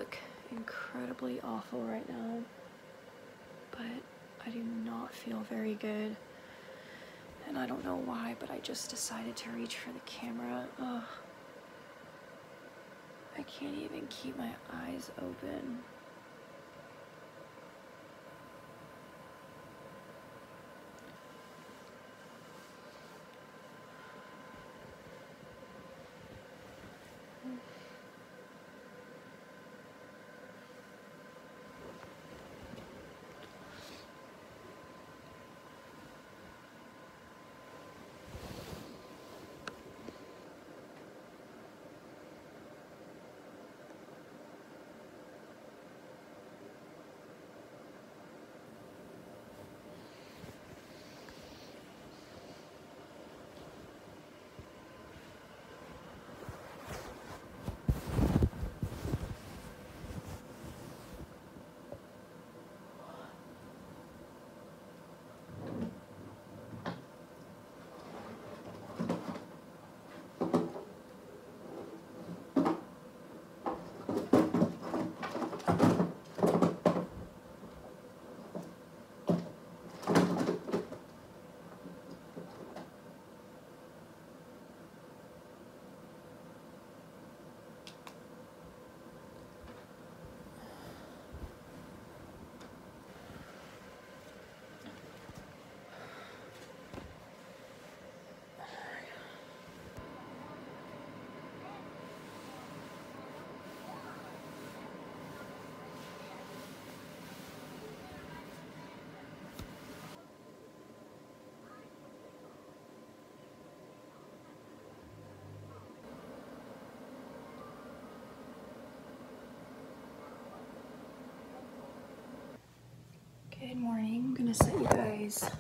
look incredibly awful right now, but I do not feel very good. And I don't know why, but I just decided to reach for the camera. Ugh. I can't even keep my eyes open. Good morning. I'm gonna set you guys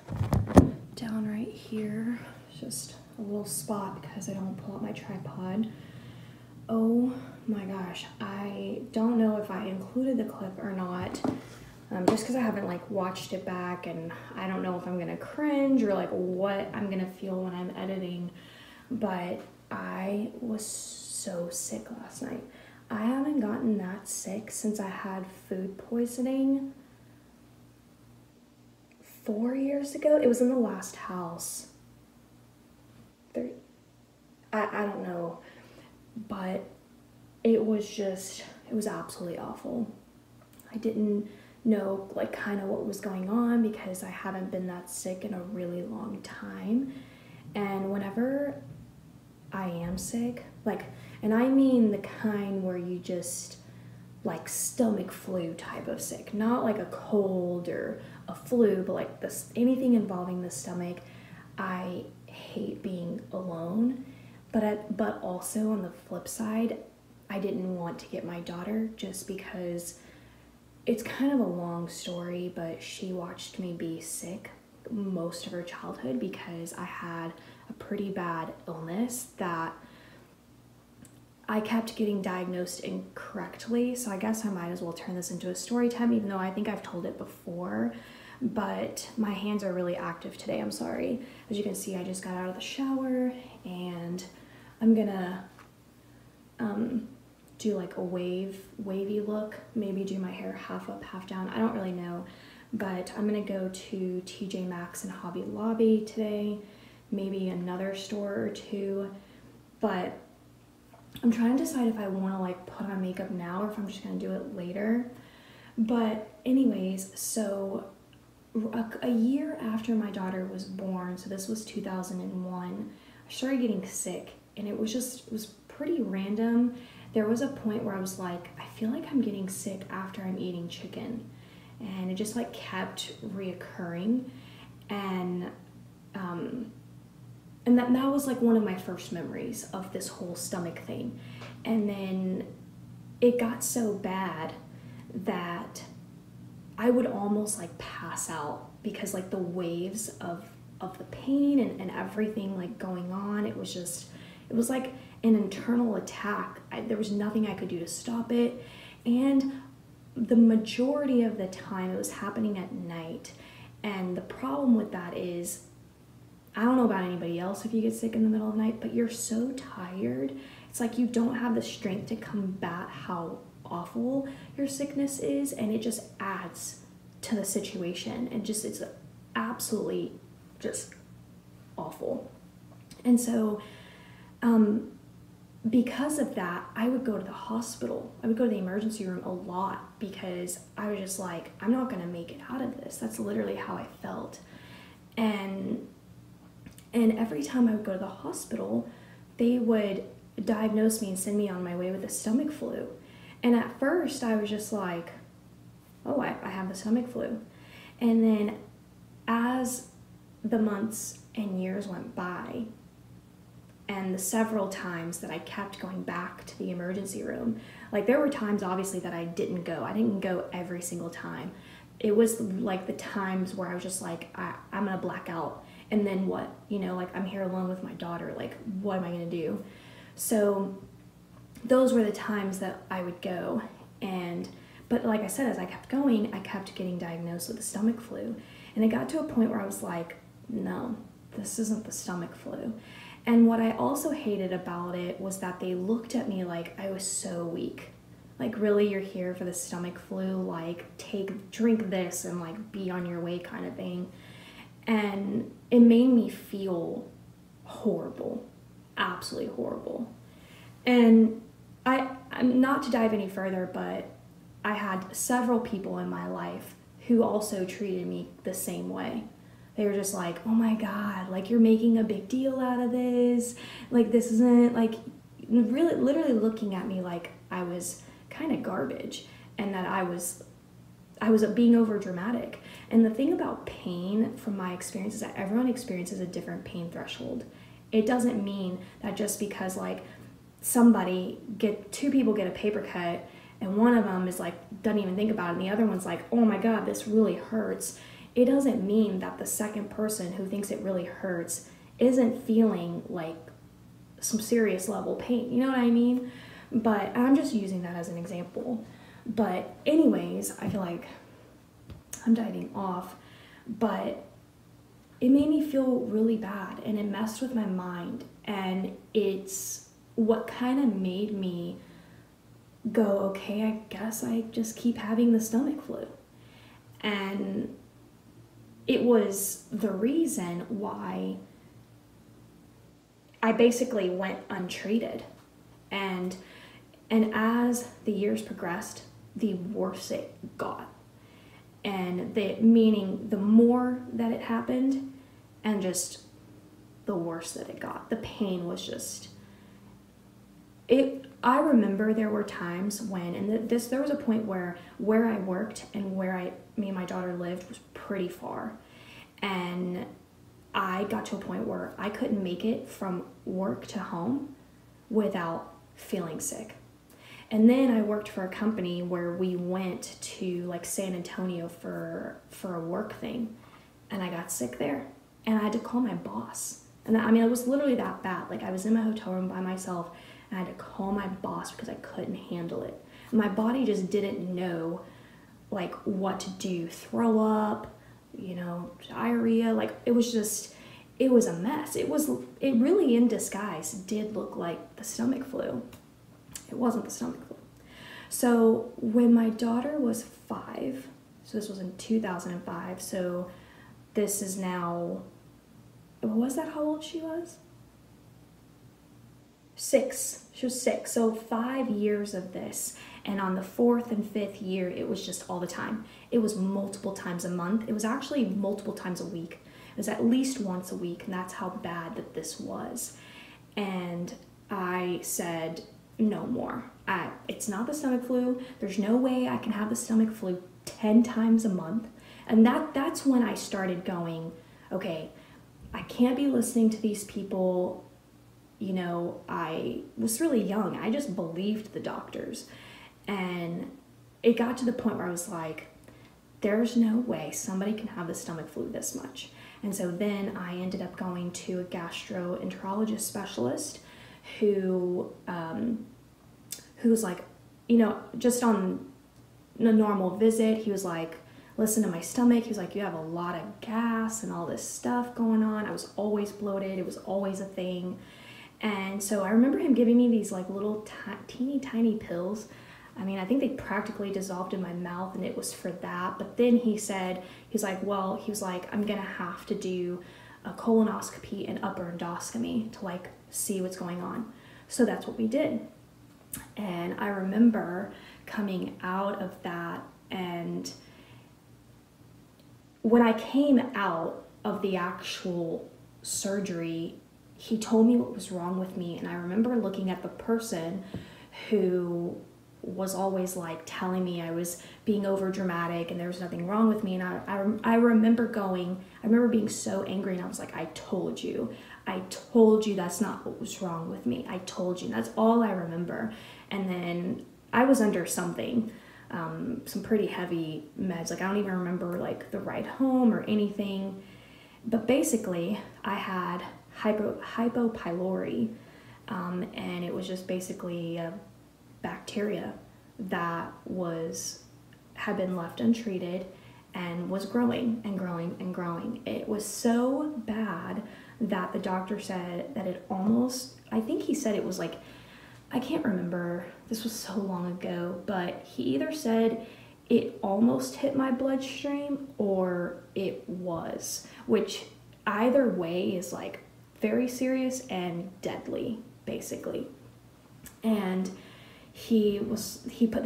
down right here. Just a little spot because I don't pull out my tripod. Oh my gosh, I don't know if I included the clip or not, just because I haven't like watched it back, and I don't know if I'm gonna cringe or like what I'm gonna feel when I'm editing, but I was so sick last night. I haven't gotten that sick since I had food poisoning 4 years ago. It was in the last house. I don't know, but it was absolutely awful. I didn't know like kind of what was going on because I haven't been that sick in a really long time. And whenever I am sick, like, and I mean the kind where you just like stomach flu type of sick, not like a cold or a flu, but like this, anything involving the stomach, I hate being alone. But also on the flip side, I didn't want to get my daughter just because it's kind of a long story, but she watched me be sick most of her childhood because I had a pretty bad illness that I kept getting diagnosed incorrectly. So I guess I might as well turn this into a story time, even though I think I've told it before. But my hands are really active today, I'm sorry. As you can see, I just got out of the shower and I'm gonna do like a wavy look, maybe do my hair half up, half down. I don't really know, but I'm gonna go to TJ Maxx and Hobby Lobby today, maybe another store or two, but I'm trying to decide if I wanna like put on makeup now or if I'm just gonna do it later. But anyways, so a year after my daughter was born, so this was 2001, I started getting sick, and it was pretty random. There was a point where I was like, I feel like I'm getting sick after I'm eating chicken, and it just like kept reoccurring, and that was like one of my first memories of this whole stomach thing. And then it got so bad that I would almost like pass out because like the waves of the pain and everything like going on, it was like an internal attack. There was nothing I could do to stop it. And the majority of the time it was happening at night. And the problem with that is, I don't know about anybody else if you get sick in the middle of the night, but you're so tired. It's like you don't have the strength to combat how awful your sickness is, and it just adds to the situation, and just it's absolutely just awful. And so because of that, I would go to the hospital. I would go to the emergency room a lot because I was just like, I'm not gonna make it out of this. That's literally how I felt. And every time I would go to the hospital, they would diagnose me and send me on my way with the stomach flu. And at first I was just like, oh, I have the stomach flu. And then as the months and years went by, and the several times that I kept going back to the emergency room, like there were times obviously that I didn't go. I didn't go every single time. It was like the times where I was just like, I'm gonna black out. And then what? You know, like I'm here alone with my daughter. Like, what am I gonna do? So those were the times that I would go. But like I said, as I kept going, I kept getting diagnosed with the stomach flu. And it got to a point where I was like, no, this isn't the stomach flu. And what I also hated about it was that they looked at me like I was so weak. Like, really, you're here for the stomach flu? Like, drink this and like be on your way kind of thing. And it made me feel horrible, absolutely horrible. And I'm not to dive any further, but I had several people in my life who also treated me the same way. They were just like, oh my God, like you're making a big deal out of this. Like this isn't, like really literally looking at me like I was kind of garbage and that I was being over dramatic. And the thing about pain from my experience is that everyone experiences a different pain threshold. It doesn't mean that just because like two people get a paper cut and one of them is like, doesn't even think about it and the other one's like, oh my God, this really hurts. It doesn't mean that the second person who thinks it really hurts isn't feeling like some serious level pain. You know what I mean? But I'm just using that as an example. But anyways, I feel like I'm diving off, but it made me feel really bad and it messed with my mind. And it's what kind of made me go, okay, I guess I just keep having the stomach flu. And it was the reason why I basically went untreated. And as the years progressed, the worse it got. And meaning the more that it happened and just the worse that it got. The pain was just, I remember there were times when, and there was a point where I worked and where me and my daughter lived was pretty far. And I got to a point where I couldn't make it from work to home without feeling sick. And then I worked for a company where we went to like San Antonio for a work thing, and I got sick there. And I had to call my boss. And I mean, it was literally that bad. Like I was in my hotel room by myself and I had to call my boss because I couldn't handle it. My body just didn't know like what to do. Throw up, diarrhea. Like it was a mess. It really in disguise did look like the stomach flu. It wasn't the stomach flu. So when my daughter was 5, so this was in 2005, so this is now, was that how old she was? 6. She was 6. So 5 years of this. And on the 4th and 5th year, it was just all the time. It was multiple times a month. It was actually multiple times a week. It was at least once a week, and that's how bad that this was. And I said, no more. It's not the stomach flu. There's no way I can have the stomach flu 10 times a month. And that's when I started going, okay, I can't be listening to these people. I was really young. I just believed the doctors. And it got to the point where I was like, there's no way somebody can have the stomach flu this much. And so then I ended up going to a gastroenterologist specialist who was like, just on a normal visit, he was like, listen to my stomach. He was like, you have a lot of gas and all this stuff going on. I was always bloated. It was always a thing. And so I remember him giving me these like little teeny tiny pills. I mean, I think they practically dissolved in my mouth, and it was for that. But then he said, he's like, I'm gonna have to do a colonoscopy and upper endoscopy to like see what's going on. So that's what we did. And I remember coming out of that, and when I came out of the actual surgery, he told me what was wrong with me. And I remember looking at the person who was always like telling me I was being over dramatic and there was nothing wrong with me. And I remember being so angry, and I was like, I told you that's not what was wrong with me. I told you. That's all I remember. And then I was under something, some pretty heavy meds. Like I don't even remember like the ride home or anything. But basically I had Hypo pylori, and it was just basically a bacteria that had been left untreated and was growing and growing and growing. It was so bad that the doctor said that it almost, I think he said it was like, I can't remember, this was so long ago, but he either said it almost hit my bloodstream or it was, which either way is like very serious and deadly, basically. And they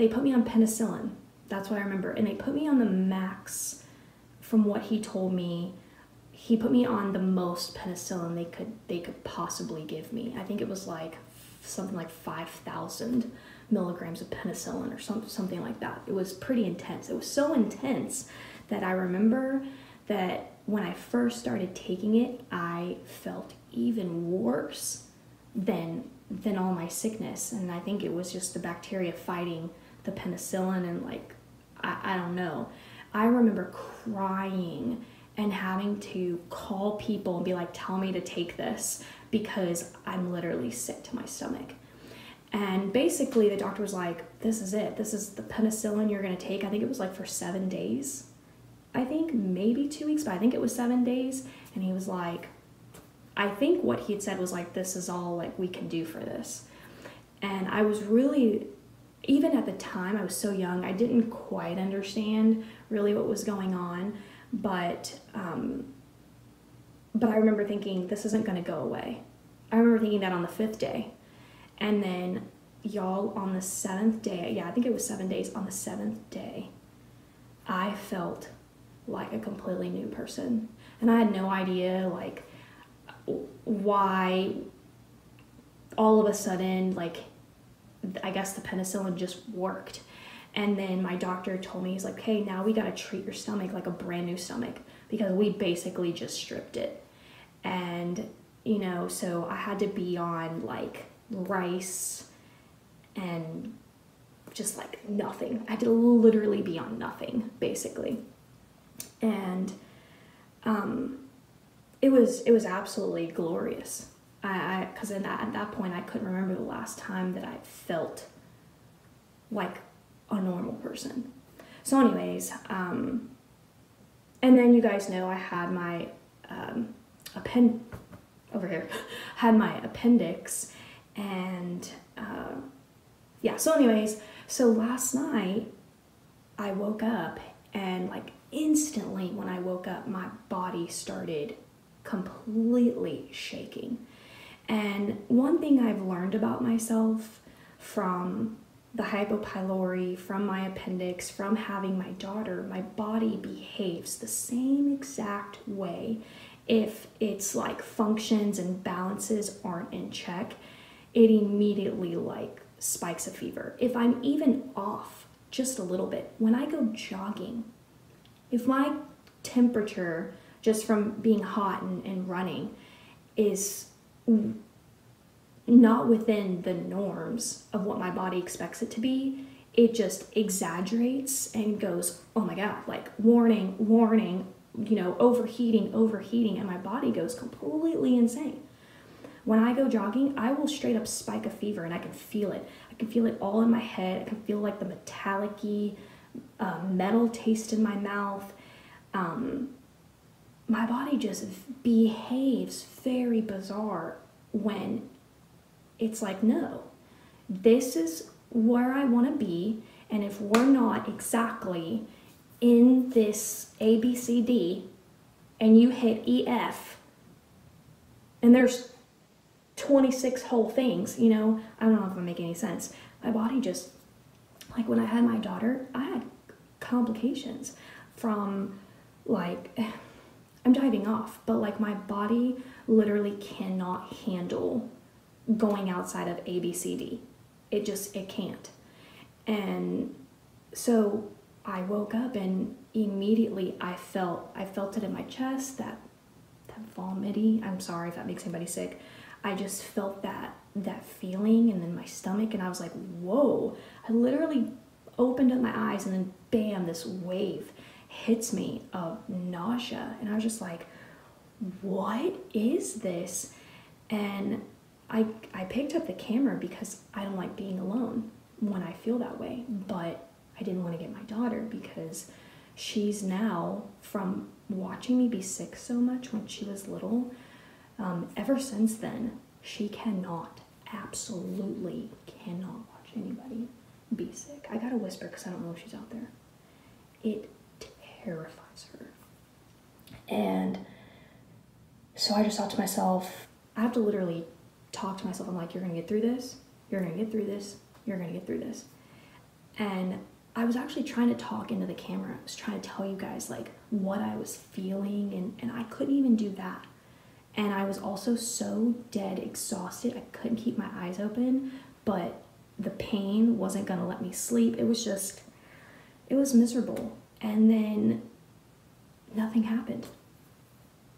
put me on penicillin. That's what I remember. And they put me on the max. From what he told me, he put me on the most penicillin they could possibly give me. I think it was like something like 5,000 milligrams of penicillin or something like that. It was pretty intense. It was so intense that I remember that when I first started taking it, I felt even worse than all my sickness. And I think it was just the bacteria fighting the penicillin, and like, I don't know. I remember crying and having to call people and be like, tell me to take this because I'm literally sick to my stomach. And basically the doctor was like, this is it. This is the penicillin you're gonna take. I think it was like for 7 days. I think maybe 2 weeks, but I think it was 7 days. And he was like, I think what he had said was like, this is all like we can do for this. And I was really, even at the time, I was so young, I didn't quite understand really what was going on. But I remember thinking, this isn't gonna go away. I remember thinking that on the 5th day. And then y'all, on the 7th day, yeah, I think it was 7 days, on the 7th day, I felt like a completely new person. And I had no idea like why all of a sudden, like, I guess the penicillin just worked. And then my doctor told me, he's like, hey, now we gotta treat your stomach like a brand new stomach because we basically just stripped it. And, you know, so I had to be on like rice and just like nothing. I had to literally be on nothing, basically. And it was absolutely glorious. Because at that point I couldn't remember the last time that I felt like a normal person. So anyways, and then you guys know I had my had my appendix, and yeah, so anyways, so last night I woke up, and like instantly when I woke up, my body started completely shaking. And one thing I've learned about myself from the Hypo pylori, from my appendix, from having my daughter, my body behaves the same exact way. If it's like functions and balances aren't in check, it immediately like spikes a fever. If I'm even off just a little bit, when I go jogging, if my temperature just from being hot and running is not within the norms of what my body expects it to be, it just exaggerates and goes, oh my God, like warning, warning, you know, overheating, and my body goes completely insane. When I go jogging, I will straight up spike a fever, and I can feel it. I can feel it all in my head. I can feel like the metallic-y metal taste in my mouth. My body just behaves very bizarre when it's like, no, this is where I want to be, and if we're not exactly in this ABCD and you hit EF and there's 26 whole things, you know, I don't know if I'm making any sense. My body just, like when I had my daughter, I had complications from like, I'm diving off, but like my body literally cannot handle going outside of ABCD. It can't. And so I woke up and immediately I felt it in my chest, that vomity. I'm sorry if that makes anybody sick. I just felt that feeling, and then my stomach, and I was like, whoa. I literally opened up my eyes, and then bam, this wave hits me of nausea, and I was just like, what is this? And I picked up the camera because I don't like being alone when I feel that way, but I didn't want to get my daughter because she's now, from watching me be sick so much when she was little, ever since then, she absolutely cannot watch anybody be sick. I gotta whisper because I don't know if she's out there. It terrifies her. And so I just thought to myself, I have to literally talk to myself. I'm like, you're gonna get through this. You're gonna get through this. You're gonna get through this. And I was actually trying to talk into the camera. I was trying to tell you guys like what I was feeling, and I couldn't even do that. And I was also so dead exhausted. I couldn't keep my eyes open, but the pain wasn't gonna let me sleep. It was miserable. And then nothing happened.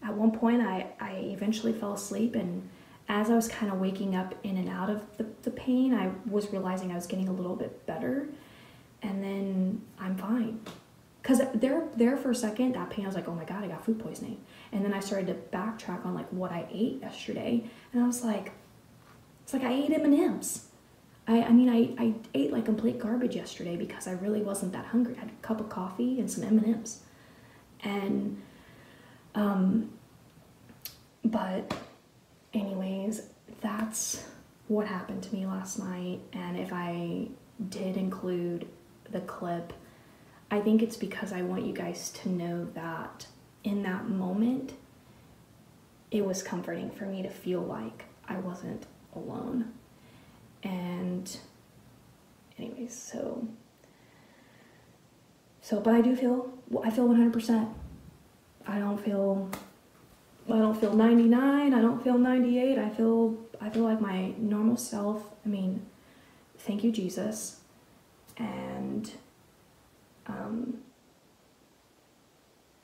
At one point, I eventually fell asleep, and as I was kind of waking up in and out of the pain, I was realizing I was getting a little bit better, and then I'm fine. Because there for a second, that pain, I was like, oh my God, I got food poisoning. And then I started to backtrack on like what I ate yesterday, and I was like, it's like I ate M&Ms. I mean, I ate like complete garbage yesterday because I really wasn't that hungry. I had a cup of coffee and some M&Ms. And, but anyways, that's what happened to me last night. And if I did include the clip, I think it's because I want you guys to know that in that moment, it was comforting for me to feel like I wasn't alone. And anyways, so, but I feel 100%. I don't feel 99, I don't feel 98, I feel like my normal self. I mean, thank you, Jesus. And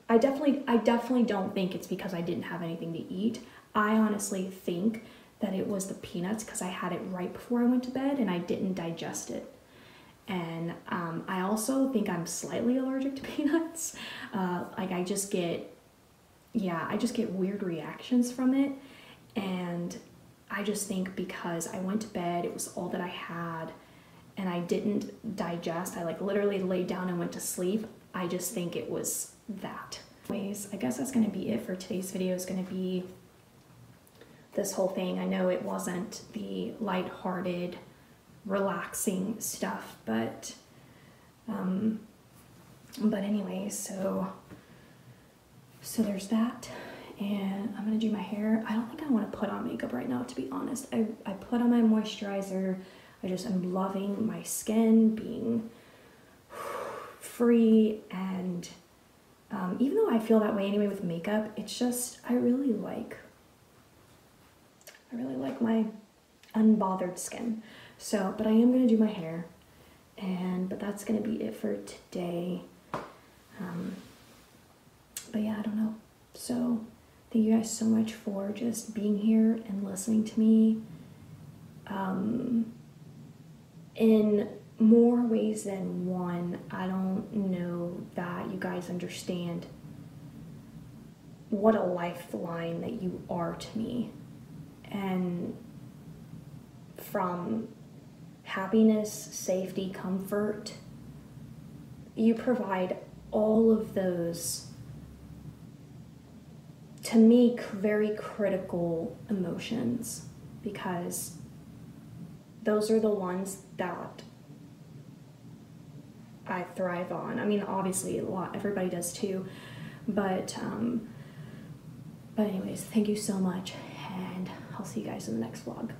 I definitely don't think it's because I didn't have anything to eat. I honestly think that it was the peanuts, because I had it right before I went to bed and I didn't digest it. And I also think I'm slightly allergic to peanuts. Like I just get weird reactions from it. And I just think because I went to bed, it was all that I had, and I didn't digest. I like literally laid down and went to sleep. I just think it was that. Anyways, I guess that's gonna be it for today's video. It's gonna be this whole thing. I know it wasn't the lighthearted, relaxing stuff, but anyways, so there's that. And I'm gonna do my hair. I don't think I want to put on makeup right now, to be honest. I put on my moisturizer. I'm loving my skin being free, and even though I feel that way anyway with makeup, it's just I really like my unbothered skin. So, but I am gonna do my hair, but that's gonna be it for today. But yeah, I don't know. So thank you guys so much for just being here and listening to me. In more ways than one, I don't know that you guys understand what a lifeline that you are to me. And from happiness, safety, comfort, you provide all of those, to me, very critical emotions, because those are the ones that I thrive on. I mean, obviously everybody does too, but anyways, thank you so much, and I'll see you guys in the next vlog.